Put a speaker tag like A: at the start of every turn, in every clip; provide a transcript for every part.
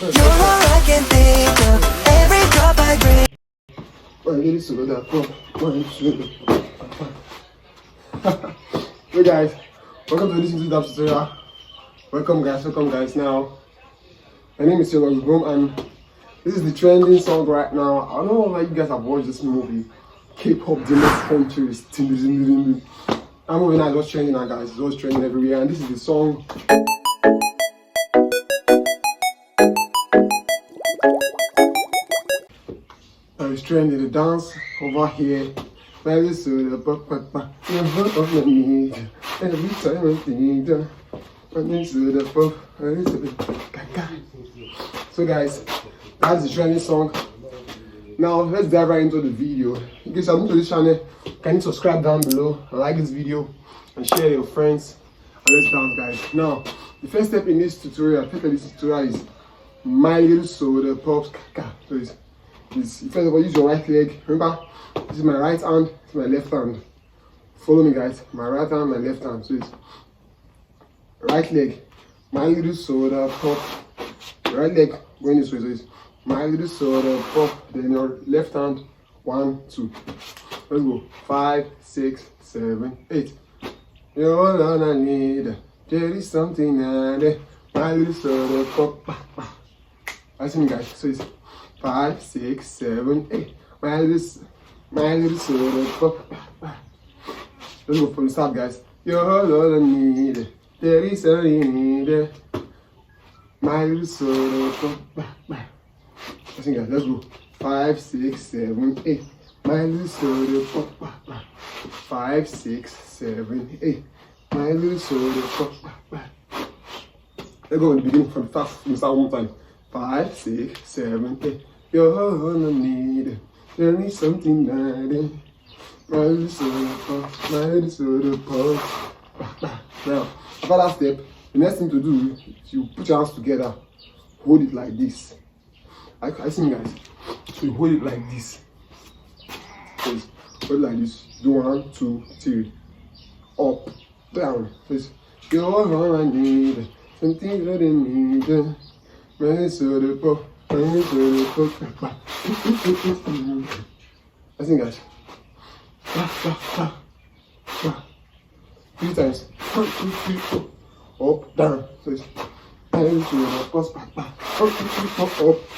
A: You're all I can think of. Every drop I drink.
B: Hey guys, welcome to this YouTube tutorial. Welcome guys. Now, my name is Saja Boys and this is the trending song right now. I don't know why you guys have watched this movie, K-pop Demon Countries. That movie now is just trending now, guys. It's just trending everywhere, and this is the song. It's trending. The dance over here. Every time I so guys, that's the trending song. Now let's dive right into the video. In case you're new to this channel, can you subscribe down below and like this video and share with your friends, and let's dance guys. Now the first step in this tutorial, is my little soda pop. So first of all, use your right leg. Remember, this is my right hand, this is my left hand. Follow me guys, my right hand, my left hand. So it's right leg, my little soda pop. Right leg going this way, so it's my little soda pop. Then your left hand, 1, 2. Let's go. 5, 6, 7, 8. You're all I need. There is something there. My little soda pop. I see me guys. So it's 5, 6, 7, 8. My little soda pop. Let's go from the start, guys. You're all I need. There is something there. My little soda pop. I think, guys. Let's go. 5, 6, 7, 8. My little soda pop. 5, 6, 7, 8. My little soda pop. Let's go in the beginning from the start one more time. 5, 6, 7, 8. You're all I need. There is something there. My little soda pop. My little soda pop. Now, after that step, the next thing to do is you put your hands together, hold it like this. I see me guys. So you hold it like this. Hold it like this. Do 1, 2, 3. Up, down. You're all I need. Something that I need. My soda pop. My soda pop. I think guys. 3 times. 1, 2, 3, 4. Up, down. So it's up,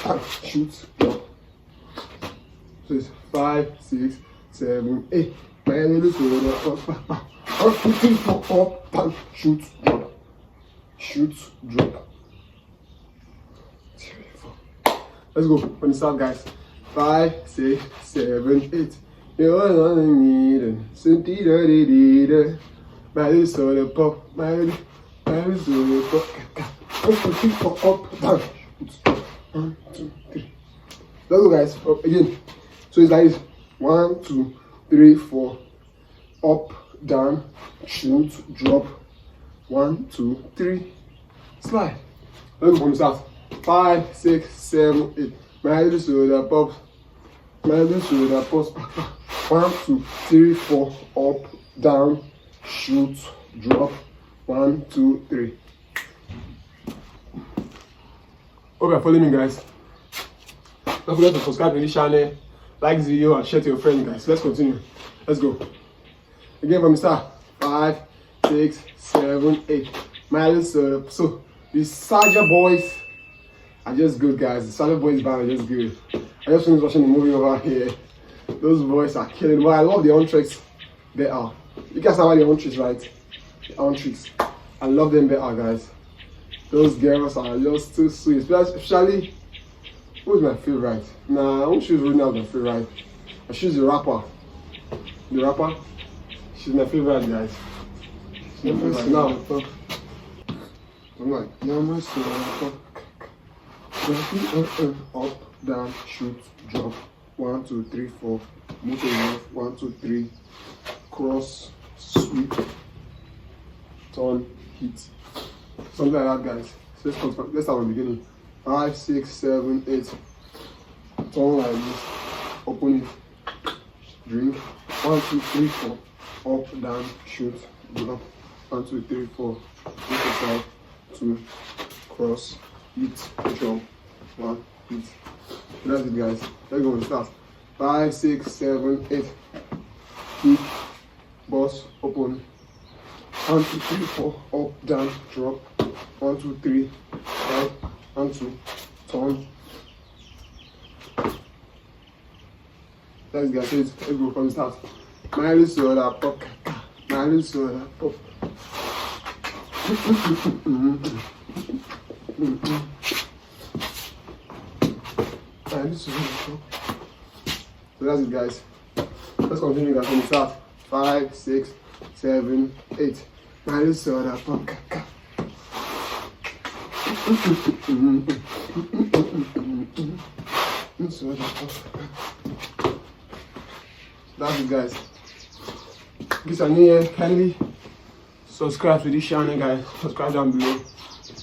B: down, shoot, drop. So it's 5, 6, 7, 8. My little soda up, 1, 2, 3, 4, up, down, shoot, drop. Shoot, drop. 3, 4. Let's go from the start, guys. 5, 6, 7, 8. You're all I need. My little soda pop, my little soda pop. 1, 2, 3, 4, up, down. 1, 2, 3. Let's go, guys. Up again. So it's like this. 1, 2, 3, 4. Up, down, shoot, drop. 1, 2, 3. Slide. Let's go from the start. 5, 6, 7, 8. My little soda pop. My little soda pop. 1, 2, 3, 4. Up, down, shoot, drop. 1, 2, 3. Hope you're following me, guys. Don't forget to subscribe to this channel, like this video, and share to your friends, guys. Let's continue. Let's go. Again from the start. 5, 6, 7, 8. My little so the Saja Boys are just good, guys. The Saja Boys band are just good. I just finished watching the movie over here. Those boys are killing. But I love the on tricks better. You guys know the on tricks, right? The on tricks. I love them better, guys. Those girls are just too sweet. Especially, who's my favorite? Nah, I won't choose Rina as my favorite. I choose the rapper. The rapper? She's my favorite, guys. She's my favorite. Now, I'm like, you're my soul. Up, down, shoot, drop. 1, 2, 3, 4. Move to the left. 1, 2, 3. Cross, sweep, turn, hit. Something like that, guys. So let's start from the beginning. 5, 6, 7, 8. Turn like this. Open it. Drink. 1, 2, 3, 4. Up, down, shoot, drop. 1, 2, 3, 4. Move aside. 2. Cross. Hit. Jump. 1 8. That's it, guys. Let's go and start. 5 6 7 8. Kick, boss, open. 1 2 3 4. Up, down, drop. 1 2 3. Right. 1 2. Turn. That's it, guys. Let's go from the start. My little soda pop. My little soda pop. So that's it, guys. Let's continue, guys, from the start. 5 6 7 8. My little soda pop. That's it, guys. If you are new here, kindly subscribe to this channel, guys. Subscribe down below.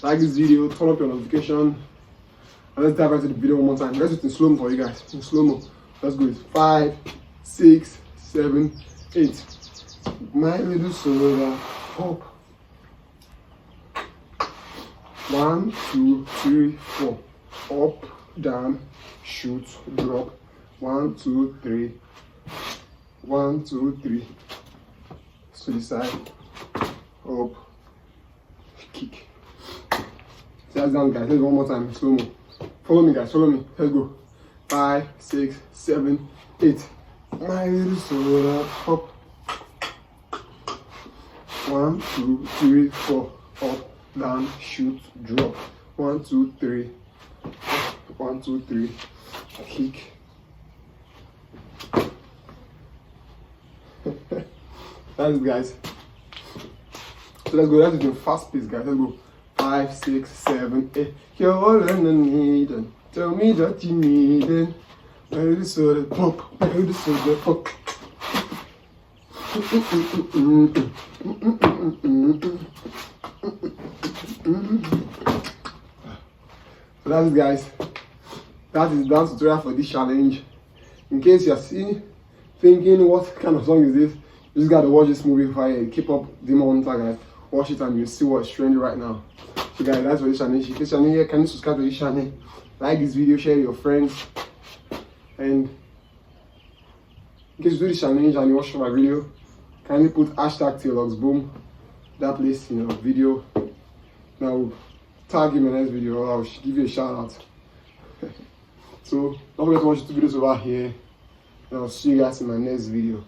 B: Like this video, turn up your notification. And let's dive into the video one more time. Let's do it in slow mo for you guys. In slow mo. Let's go. 5 6 7 8. My little soda pop. 1 2 3 4. Up, down, shoot, drop. 1 2 3. 1 2 3. To the side. Up. Kick. That's down, guys. Let's go one more time. Slow mo. Follow me, guys. Follow me. Let's go. 5 6 7 8. My little soda pop. 1 2 3 4. Up, down, shoot, drop. 1 2 3. 1 2 3. Kick. That's it, guys. So let's go. Let's do fast pace, guys. Let's go. 5 6 7 8. You're all I need. Tell me that you need it. My little soda pop. My little soda pop. So that's it, guys. That is the dance tutorial for this challenge. In case you're thinking what kind of song is this, you just gotta watch this movie by Kpop Demon Hunter, guys. Watch it and you'll see what's trending right now. So guys, that's for this channel. In case you're new here, can you subscribe to this channel? Like this video, share it with your friends. And in case you do this challenge and you watch my video, kindly put hashtag #TLogsBoom that place in your video. Now tag in my next video, or I'll give you a shout out. So don't forget to watch the videos over here. And I'll see you guys in my next video.